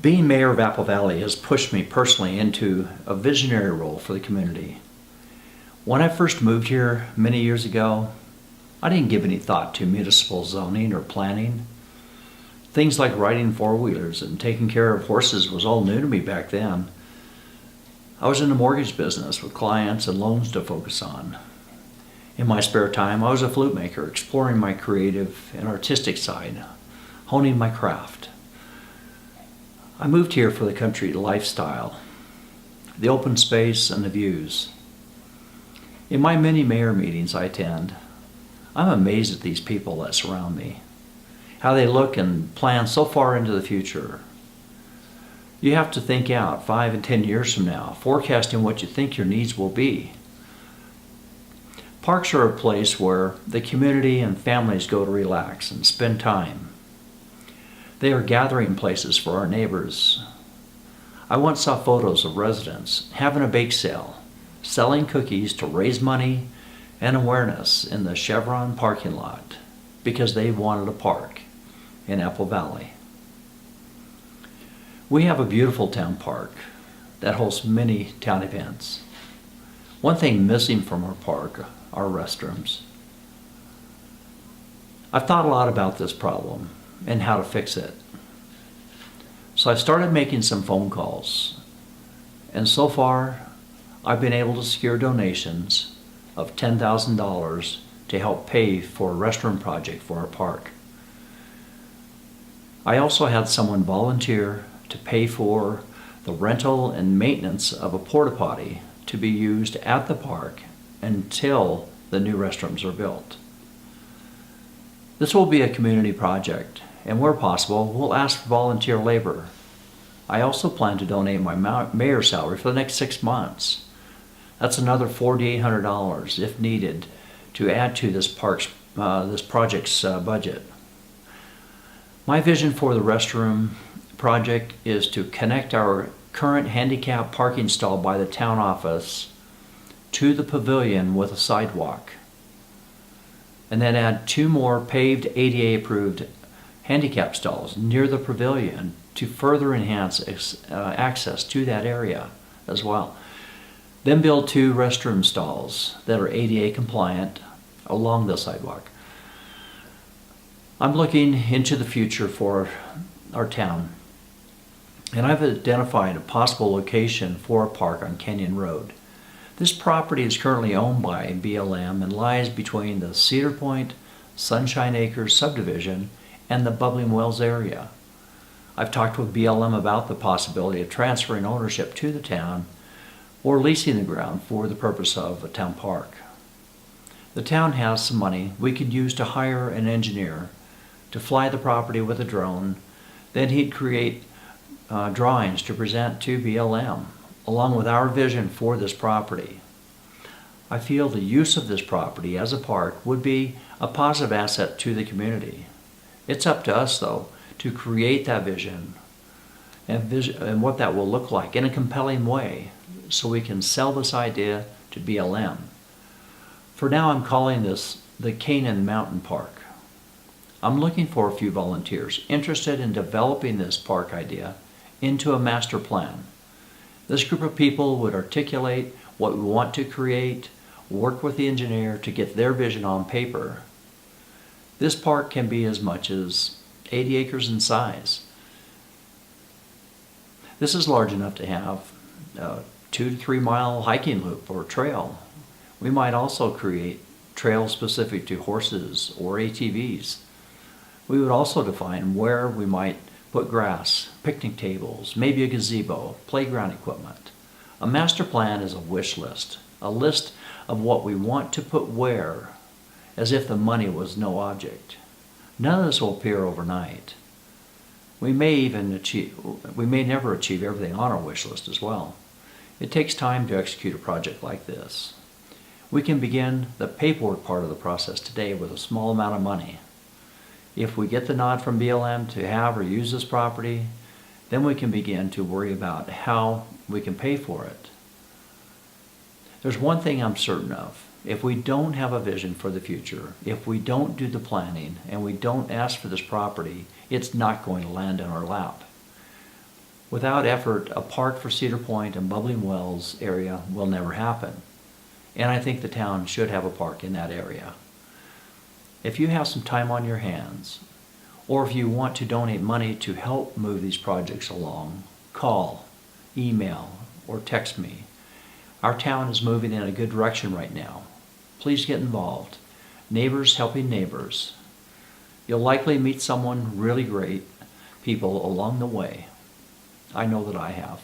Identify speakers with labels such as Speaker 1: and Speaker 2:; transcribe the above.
Speaker 1: Being mayor of Apple Valley has pushed me personally into a visionary role for the community. When I first moved here many years ago, I didn't give any thought to municipal zoning or planning. Things like riding four-wheelers and taking care of horses was all new to me back then. I was in the mortgage business with clients and loans to focus on. In my spare time, I was a flute maker, exploring my creative and artistic side, honing my craft. I moved here for the country lifestyle, the open space and the views. In my many mayor meetings I attend, I'm amazed at these people that surround me, how they look and plan so far into the future. You have to think out 5 and 10 years from now, forecasting what you think your needs will be. Parks are a place where the community and families go to relax and spend time. They are gathering places for our neighbors. I once saw photos of residents having a bake sale, selling cookies to raise money and awareness in the Chevron parking lot because they wanted a park in Apple Valley. We have a beautiful town park that hosts many town events. One thing missing from our park are restrooms. I've thought a lot about this problem and how to fix it. So I started making some phone calls, and so far I've been able to secure donations of $10,000 to help pay for a restroom project for our park. I also had someone volunteer to pay for the rental and maintenance of a porta potty to be used at the park until the new restrooms are built. This will be a community project, and where possible, we'll ask for volunteer labor. I also plan to donate my mayor's salary for the next 6 months. That's another $4,800 if needed to add to this project's budget. My vision for the restroom project is to connect our current handicap parking stall by the town office to the pavilion with a sidewalk, and then add 2 more paved ADA-approved handicap stalls near the pavilion to further enhance access to that area as well. Then build 2 restroom stalls that are ADA compliant along the sidewalk. I'm looking into the future for our town, and I've identified a possible location for a park on Canyon Road. This property is currently owned by BLM and lies between the Cedar Point, Sunshine Acres subdivision and the Bubbling Wells area. I've talked with BLM about the possibility of transferring ownership to the town or leasing the ground for the purpose of a town park. The town has some money we could use to hire an engineer to fly the property with a drone. Then he'd create drawings to present to BLM along with our vision for this property. I feel the use of this property as a park would be a positive asset to the community. It's up to us, though, to create that vision and what that will look like in a compelling way so we can sell this idea to BLM. For now, I'm calling this the Canaan Mountain Park. I'm looking for a few volunteers interested in developing this park idea into a master plan. This group of people would articulate what we want to create, work with the engineer to get their vision on paper. This park can be as much as 80 acres in size. This is large enough to have a 2 to 3 mile hiking loop or trail. We might also create trails specific to horses or ATVs. We would also define where we might put grass, picnic tables, maybe a gazebo, playground equipment. A master plan is a wish list, a list of what we want to put where, as if the money was no object. None of this will appear overnight. We may never achieve everything on our wish list as well. It takes time to execute a project like this. We can begin the paperwork part of the process today with a small amount of money. If we get the nod from BLM to have or use this property, then we can begin to worry about how we can pay for it. There's one thing I'm certain of. If we don't have a vision for the future, if we don't do the planning, and we don't ask for this property, it's not going to land in our lap. Without effort, a park for Cedar Point and Bubbling Wells area will never happen. And I think the town should have a park in that area. If you have some time on your hands, or if you want to donate money to help move these projects along, call, email, or text me. Our town is moving in a good direction right now. Please get involved. Neighbors helping neighbors. You'll likely meet someone really great people along the way. I know that I have.